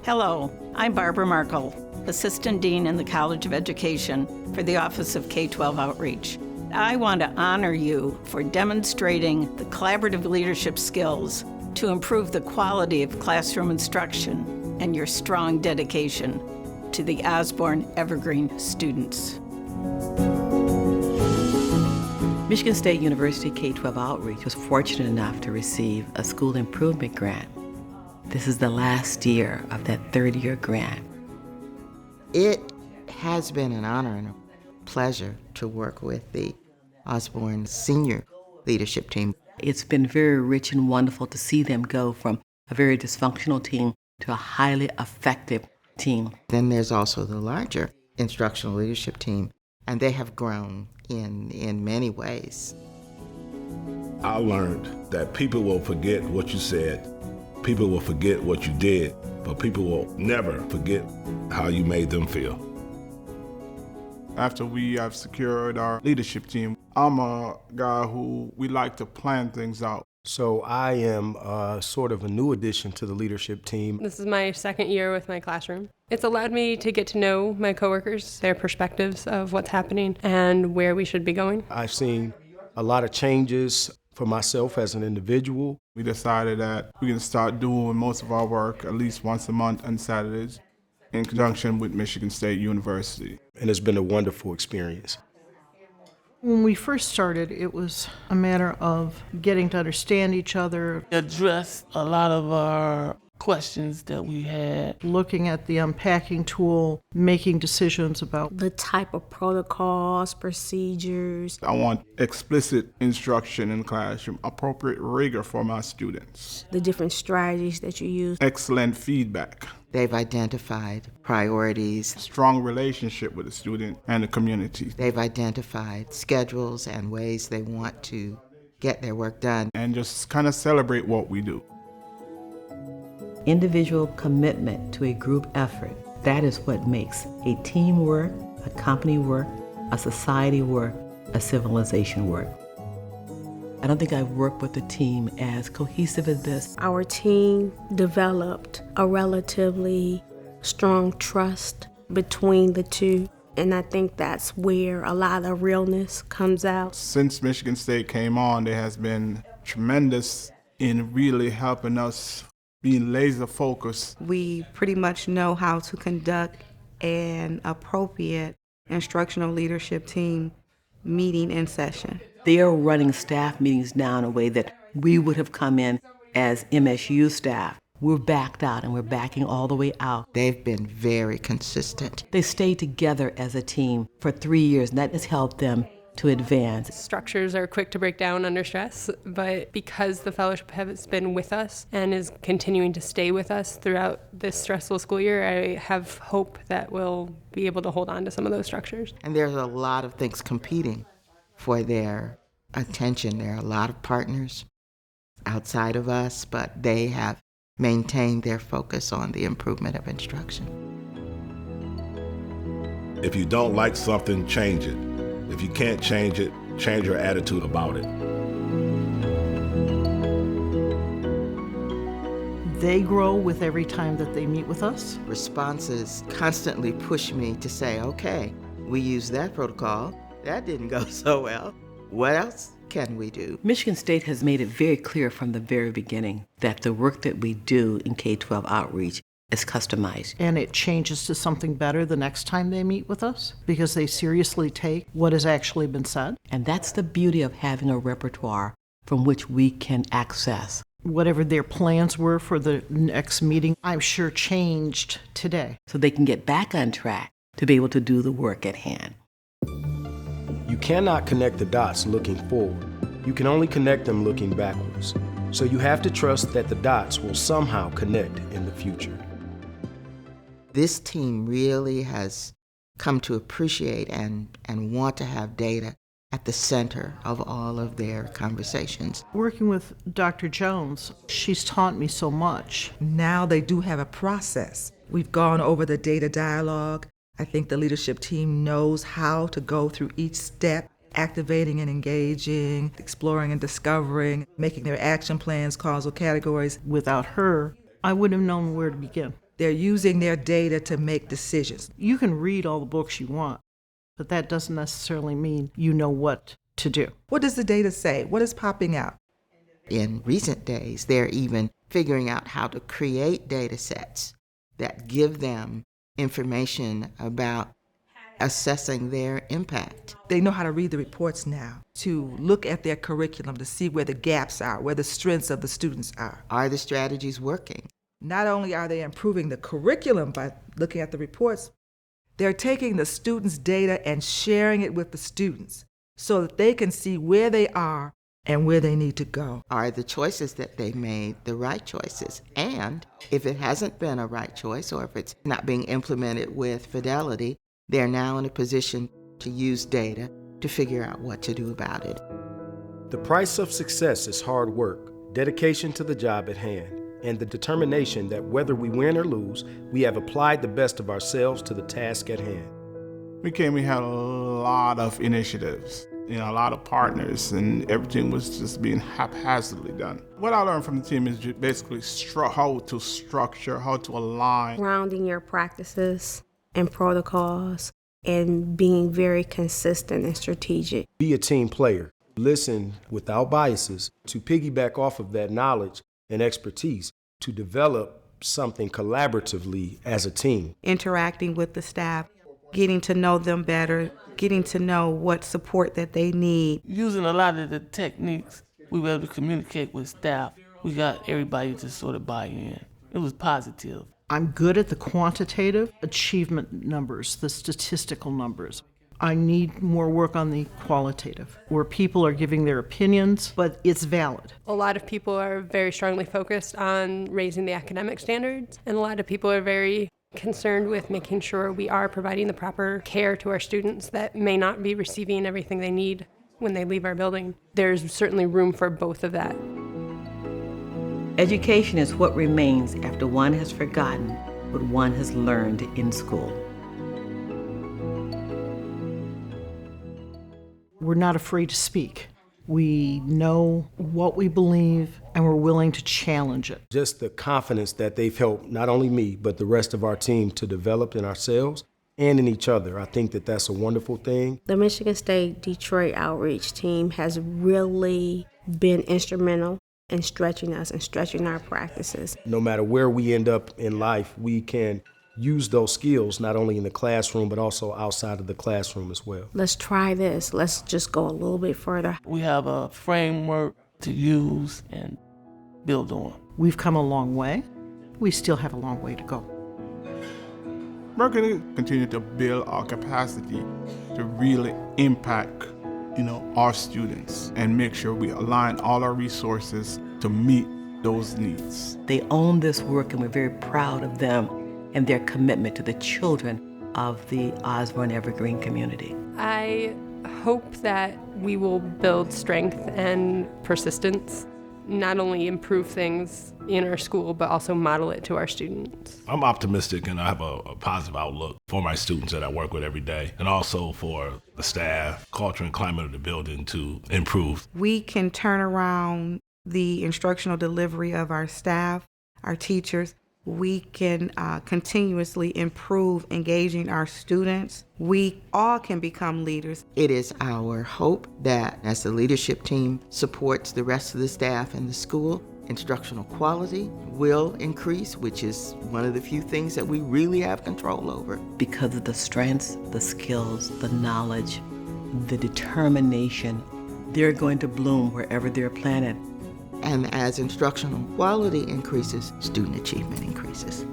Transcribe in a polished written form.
Hello, I'm Barbara Markle, Assistant Dean in the College of Education for the Office of K-12 Outreach. I want to honor you for demonstrating the collaborative leadership skills to improve the quality of classroom instruction and your strong dedication to the Osborn Evergreen students. Michigan State University K-12 Outreach was fortunate enough to receive a school improvement grant. This is the last year of that third-year grant. It has been an honor and a pleasure to work with the Osborn senior leadership team. It's been very rich and wonderful to see them go from a very dysfunctional team to a highly effective team. Then there's also the larger instructional leadership team, and they have grown in many ways. I learned that people will forget what you said, people will forget what you did, but people will never forget how you made them feel. After we have secured our leadership team, I'm a guy who we like to plan things out. So I am sort of a new addition to the leadership team. This is my second year with my classroom. It's allowed me to get to know my coworkers, their perspectives of what's happening and where we should be going. I've seen a lot of changes for myself as an individual. We decided that we can start doing most of our work at least once a month on Saturdays in conjunction with Michigan State University. And it's been a wonderful experience. When we first started, it was a matter of getting to understand each other, address a lot of our questions that we had. Looking at the unpacking tool, making decisions about the type of protocols, procedures. I want explicit instruction in the classroom, appropriate rigor for my students. The different strategies that you use. Excellent feedback. They've identified priorities. Strong relationship with the student and the community. They've identified schedules and ways they want to get their work done. And just kind of celebrate what we do. Individual commitment to a group effort, that is what makes a team work, a company work, a society work, a civilization work. I don't think I've worked with a team as cohesive as this. Our team developed a relatively strong trust between the two, and I think that's where a lot of realness comes out. Since Michigan State came on, there has been tremendous in really helping us being laser focused. We pretty much know how to conduct an appropriate instructional leadership team meeting in session. They are running staff meetings now in a way that we would have come in as MSU staff. We're backed out and we're backing all the way out. They've been very consistent. They stayed together as a team for 3 years, and that has helped them to advance. Structures are quick to break down under stress, but because the fellowship has been with us and is continuing to stay with us throughout this stressful school year, I have hope that we'll be able to hold on to some of those structures. And there's a lot of things competing for their attention. There are a lot of partners outside of us, but they have maintained their focus on the improvement of instruction. If you don't like something, change it. If you can't change it, change your attitude about it. they grow with every time that they meet with us. Responses constantly push me to say, okay, we used that protocol. That didn't go so well. What else can we do? Michigan State has made it very clear from the very beginning that the work that we do in K-12 outreach is customized. And it changes to something better the next time they meet with us because they seriously take what has actually been said. And that's the beauty of having a repertoire from which we can access. Whatever their plans were for the next meeting, I'm sure changed today. So they can get back on track to be able to do the work at hand. You cannot connect the dots looking forward. You can only connect them looking backwards. So you have to trust that the dots will somehow connect in the future. This team really has come to appreciate and want to have data at the center of all of their conversations. Working with Dr. Jones, she's taught me so much. Now they do have a process. We've gone over the data dialogue. I think the leadership team knows how to go through each step, activating and engaging, exploring and discovering, making their action plans, causal categories. Without her, I wouldn't have known where to begin. They're using their data to make decisions. You can read all the books you want, but that doesn't necessarily mean you know what to do. What does the data say? What is popping out? In recent days, they're even figuring out how to create data sets that give them information about assessing their impact. They know how to read the reports now, to look at their curriculum to see where the gaps are, where the strengths of the students are. Are the strategies working? Not only are they improving the curriculum by looking at the reports, they're taking the students' data and sharing it with the students so that they can see where they are and where they need to go. Are the choices that they made the right choices? And if it hasn't been a right choice, or if it's not being implemented with fidelity, they're now in a position to use data to figure out what to do about it. The price of success is hard work, dedication to the job at hand, and the determination that whether we win or lose, we have applied the best of ourselves to the task at hand. We had a lot of initiatives, a lot of partners, and everything was just being haphazardly done. What I learned from the team is basically how to structure, how to align. Grounding your practices and protocols and being very consistent and strategic. Be a team player. Listen without biases to piggyback off of that knowledge and expertise to develop something collaboratively as a team. Interacting with the staff, getting to know them better, getting to know what support that they need. Using a lot of the techniques, we were able to communicate with staff. We got everybody to sort of buy in. It was positive. I'm good at the quantitative achievement numbers, the statistical numbers. I need more work on the qualitative, where people are giving their opinions, but it's valid. A lot of people are very strongly focused on raising the academic standards, and a lot of people are very concerned with making sure we are providing the proper care to our students that may not be receiving everything they need when they leave our building. There's certainly room for both of that. Education is what remains after one has forgotten what one has learned in school. We're not afraid to speak. We know what we believe, and we're willing to challenge it. Just the confidence that they've helped not only me, but the rest of our team to develop in ourselves and in each other. I think that that's a wonderful thing. The Michigan State Detroit Outreach Team has really been instrumental in stretching us and stretching our practices. No matter where we end up in life, we can use those skills not only in the classroom, but also outside of the classroom as well. Let's try this. Let's just go a little bit further. We have a framework to use and build on. We've come a long way. We still have a long way to go. We're going to continue to build our capacity to really impact, our students and make sure we align all our resources to meet those needs. They own this work, and we're very proud of them and their commitment to the children of the Osborn Evergreen community. I hope that we will build strength and persistence, not only improve things in our school, but also model it to our students. I'm optimistic, and I have a positive outlook for my students that I work with every day, and also for the staff, culture and climate of the building to improve. We can turn around the instructional delivery of our staff, our teachers. We can continuously improve engaging our students. We all can become leaders. It is our hope that as the leadership team supports the rest of the staff in the school, instructional quality will increase, which is one of the few things that we really have control over. Because of the strengths, the skills, the knowledge, the determination, they're going to bloom wherever they're planted. And as instructional quality increases, student achievement increases.